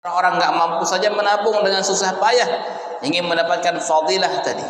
orang nggak mampu saja menabung dengan susah payah ingin mendapatkan fadilah tadi.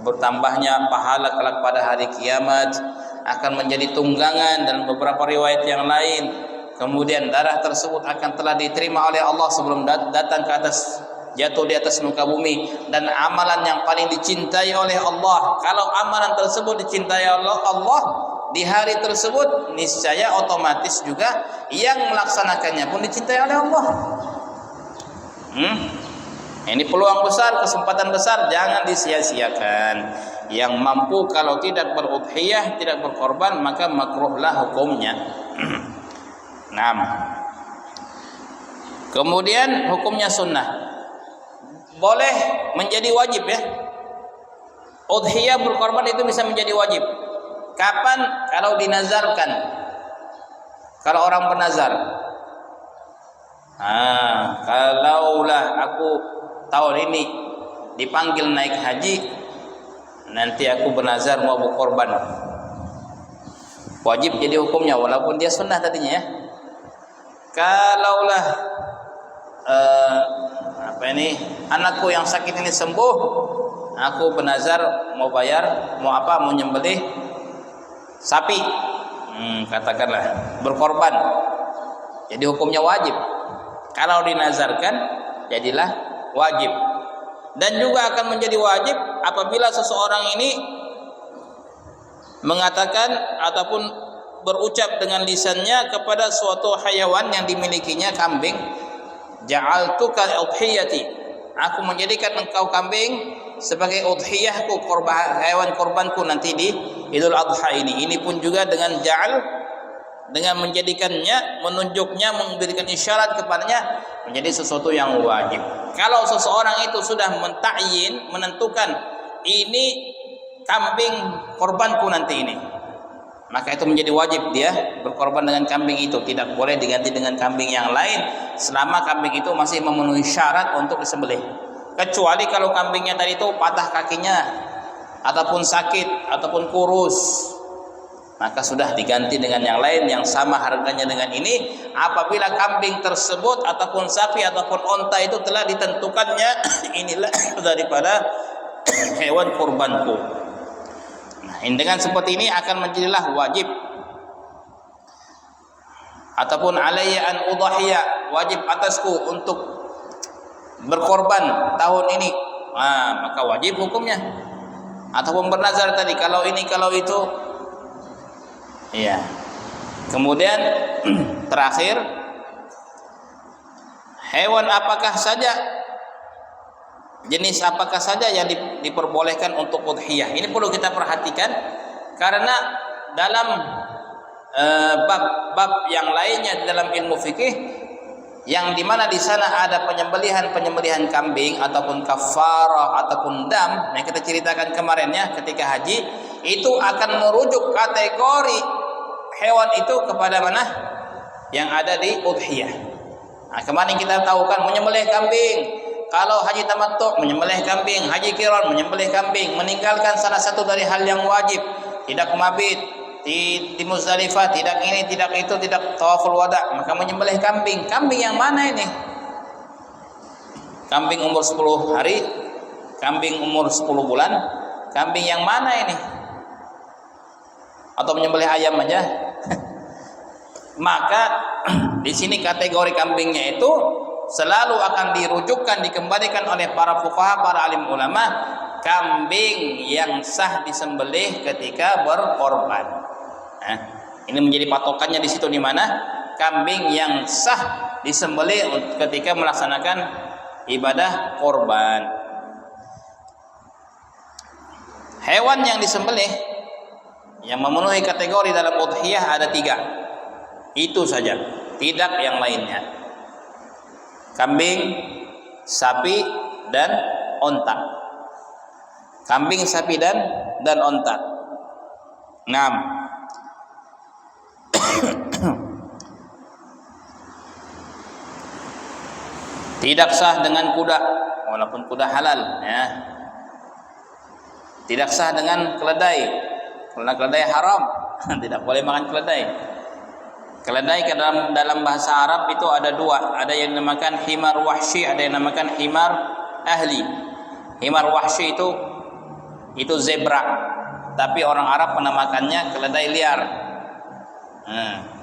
Bertambahnya pahala kelak pada hari kiamat akan menjadi tunggangan, dan beberapa riwayat yang lain kemudian darah tersebut akan telah diterima oleh Allah sebelum datang ke atas, jatuh di atas muka bumi. Dan amalan yang paling dicintai oleh Allah, kalau amalan tersebut dicintai oleh Allah di hari tersebut, niscaya otomatis juga yang melaksanakannya pun dicintai oleh Allah. Ini peluang besar, kesempatan besar, jangan disia-siakan. Yang mampu kalau tidak berudhiyah, tidak berkorban, maka makruhlah hukumnya. Nah, kemudian hukumnya sunnah, boleh menjadi wajib ya. Udhiyah berkorban itu bisa menjadi wajib. Kapan? Kalau dinazarkan. Kalau orang bernazar, kalaulah aku tahun ini dipanggil naik haji, nanti aku bernazar mau berkorban, wajib jadi hukumnya walaupun dia sunnah tadinya ya. Kalaulah anakku yang sakit ini sembuh, aku bernazar mau mau nyembelih sapi, katakanlah berkorban, jadi hukumnya wajib. Kalau dinazarkan jadilah wajib. Dan juga akan menjadi wajib apabila seseorang ini mengatakan ataupun berucap dengan lisannya kepada suatu hayawan yang dimilikinya, kambing, ja'altuka udhiyati, aku menjadikan engkau kambing sebagai udhiyahku, hewan korbanku nanti di Idul Adha ini. Ini pun juga dengan ja'al, dengan menjadikannya, menunjuknya, memberikan isyarat kepadanya, menjadi sesuatu yang wajib. Kalau seseorang itu sudah mentakyin, menentukan ini kambing korbanku nanti ini, maka itu menjadi wajib dia berkorban dengan kambing itu. Tidak boleh diganti dengan kambing yang lain selama kambing itu masih memenuhi syarat untuk disembelih. Kecuali kalau kambingnya tadi itu patah kakinya, ataupun sakit, ataupun kurus, maka sudah diganti dengan yang lain yang sama harganya dengan ini. Apabila kambing tersebut ataupun sapi ataupun onta itu telah ditentukannya inilah daripada hewan kurbanku. Nah, dengan seperti ini akan menjadilah wajib. Ataupun alayya an udhiyya, wajib atasku untuk berkorban tahun ini, maka wajib hukumnya. Ataupun bernazar tadi, kalau ini kalau itu. Iya. Kemudian terakhir, hewan apakah saja, jenis apakah saja yang diperbolehkan untuk udhiyah. Ini perlu kita perhatikan, karena dalam bab-bab yang lainnya dalam ilmu fikih, yang dimana di sana ada penyembelihan kambing ataupun kafarah ataupun dam yang kita ceritakan kemarinnya ketika haji, itu akan merujuk kategori hewan itu kepada mana yang ada di udhiyah. Nah, kemarin kita tahu kan menyembelih kambing, kalau haji tamattu menyembelih kambing, haji qiran menyembelih kambing, meninggalkan salah satu dari hal yang wajib, tidak mabit di Muzdalifah, tidak ini, tidak itu, tidak tawaful wada, maka menyembelih kambing. Kambing yang mana ini? Kambing umur 10 hari, kambing umur 10 bulan, kambing yang mana ini? Atau menyembelih ayam aja? Maka di sini kategori kambingnya itu selalu akan dirujukkan, dikembalikan oleh para fuqaha, para alim ulama, kambing yang sah disembelih ketika berkorban. Ini menjadi patokannya di situ, di mana kambing yang sah disembelih ketika melaksanakan ibadah korban. Hewan yang disembelih yang memenuhi kategori dalam udhiyah ada 3. Itu saja, tidak yang lainnya. Kambing, sapi, dan onta. Kambing, sapi, dan onta. 6. Tidak sah dengan kuda, walaupun kuda halal ya. Tidak sah dengan keledai, karena keledai haram. Tidak boleh makan keledai. Keledai dalam bahasa Arab itu ada dua, ada yang dinamakan himar wahsy, ada yang dinamakan himar ahli. Himar wahsy itu zebra, tapi orang Arab menamakannya keledai liar.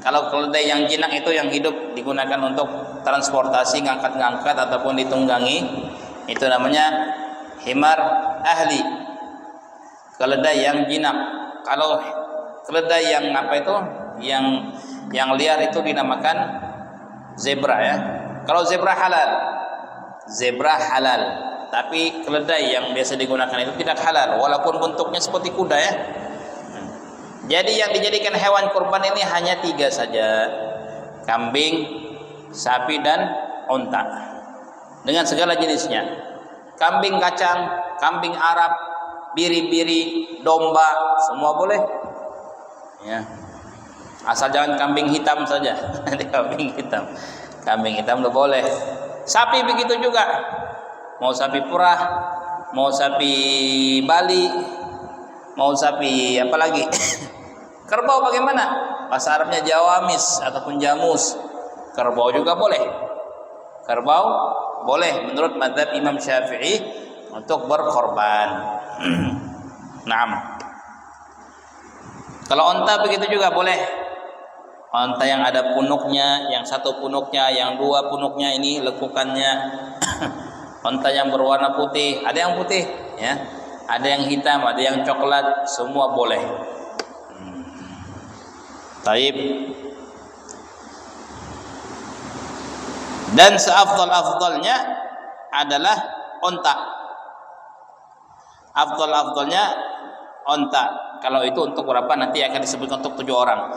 Kalau keledai yang jinak itu yang hidup digunakan untuk transportasi, ngangkat-ngangkat ataupun ditunggangi, itu namanya himar ahli, keledai yang jinak. Kalau keledai yang apa itu, yang liar itu dinamakan zebra ya. Kalau zebra halal, tapi keledai yang biasa digunakan itu tidak halal, walaupun bentuknya seperti kuda ya. Jadi yang dijadikan hewan kurban ini hanya 3 saja: kambing, sapi, dan onta dengan segala jenisnya. Kambing kacang, kambing Arab, biri-biri, domba, semua boleh ya. Asal jangan kambing hitam saja. Kambing hitam boleh. Sapi begitu juga. Mau sapi perah, mau sapi Bali, mau sapi apa lagi? Kerbau bagaimana? Bahasa Arabnya jawamis ataupun jamus. Kerbau juga boleh. Kerbau boleh menurut mazhab Imam Syafi'i untuk berkorban. Naam. Kalau onta begitu juga boleh. Onta yang ada punuknya, yang 1 punuknya, yang 2 punuknya ini lekukannya. Onta yang berwarna putih, ada yang putih ya, ada yang hitam, ada yang coklat, semua boleh. Taib. Dan seafdal-afdalnya adalah onta. Afdal-afdalnya onta. Kalau itu untuk berapa nanti akan disebutkan untuk 7 orang.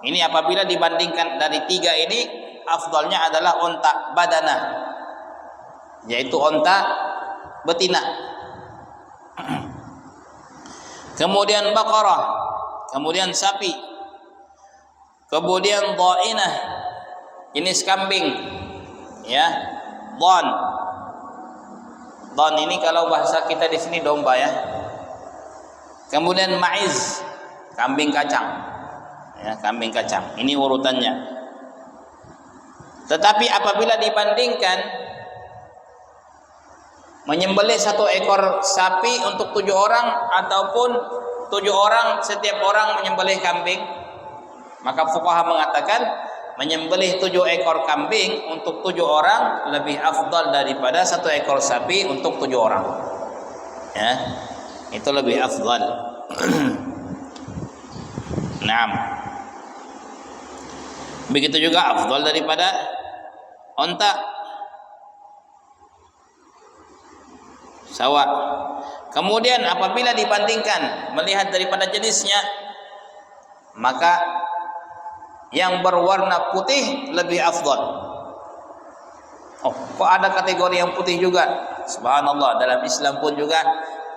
Ini apabila dibandingkan dari 3 ini, afdalnya adalah onta badanah, yaitu onta betina. Kemudian baqarah, kemudian sapi, kemudian dhainah, jenis kambing ya. Dhon ini kalau bahasa kita di sini domba ya. Kemudian maiz, kambing kacang ya, kambing kacang. Ini urutannya. Tetapi apabila dibandingkan menyembelih 1 ekor sapi untuk 7 orang ataupun 7 orang setiap orang menyembelih kambing, maka fuqaha mengatakan menyembelih 7 ekor kambing untuk 7 orang lebih afdal daripada 1 ekor sapi untuk 7 orang ya, itu lebih afdal. Naam. Begitu juga afdal daripada onta. Sawa. Kemudian apabila dibandingkan melihat daripada jenisnya, maka yang berwarna putih lebih afdal. Oh, kok ada kategori yang putih juga? Subhanallah, dalam Islam pun juga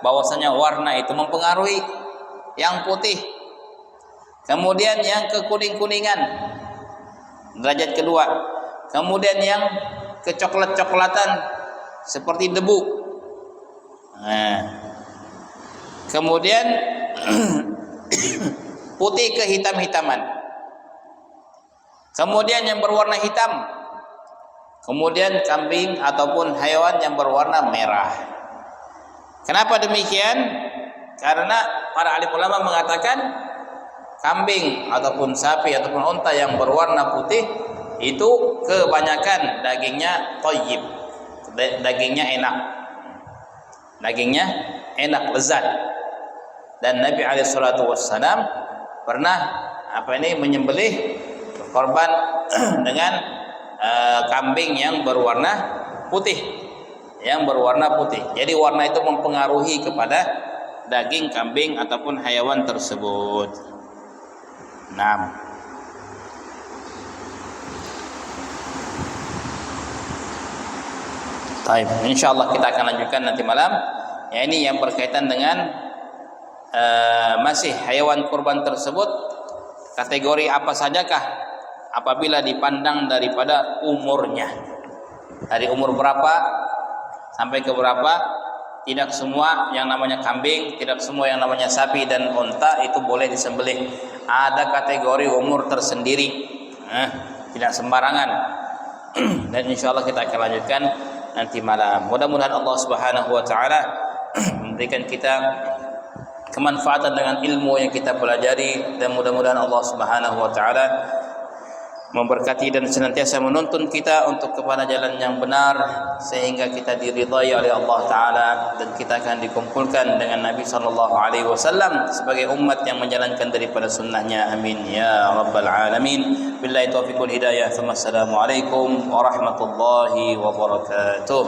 bahwasanya warna itu mempengaruhi. Yang putih, kemudian yang kekuning-kuningan, derajat kedua, kemudian yang kecoklat-coklatan seperti debu, kemudian putih kehitam-hitaman, kemudian yang berwarna hitam, kemudian kambing ataupun hewan yang berwarna merah. Kenapa demikian? Karena para alim ulama mengatakan kambing ataupun sapi ataupun unta yang berwarna putih itu kebanyakan dagingnya thayyib, dagingnya enak, lezat. Dan Nabi alaihi salatu wassalam pernah menyembelih korban dengan kambing yang berwarna putih, Jadi warna itu mempengaruhi kepada daging kambing ataupun hewan tersebut. Nah, baik, insyaallah kita akan lanjutkan nanti malam. Ya, ini yang berkaitan dengan masih hewan kurban tersebut kategori apa sajakah apabila dipandang daripada umurnya. Dari umur berapa sampai ke berapa? Tidak semua yang namanya kambing, tidak semua yang namanya sapi dan unta itu boleh disembelih. Ada kategori umur tersendiri. tidak sembarangan. Dan insyaallah kita akan lanjutkan nanti malam. Mudah-mudahan Allah Subhanahu wa taala memberikan kita kemanfaatan dengan ilmu yang kita pelajari, dan mudah-mudahan Allah Subhanahu wa taala memberkati dan senantiasa menuntun kita untuk kepada jalan yang benar sehingga kita diridhai oleh Allah taala dan kita akan dikumpulkan dengan Nabi sallallahu alaihi wasallam sebagai umat yang menjalankan daripada sunnahnya. Amin ya rabbal alamin. Billahi taufiq wal hidayah. Assalamualaikum warahmatullahi wabarakatuh.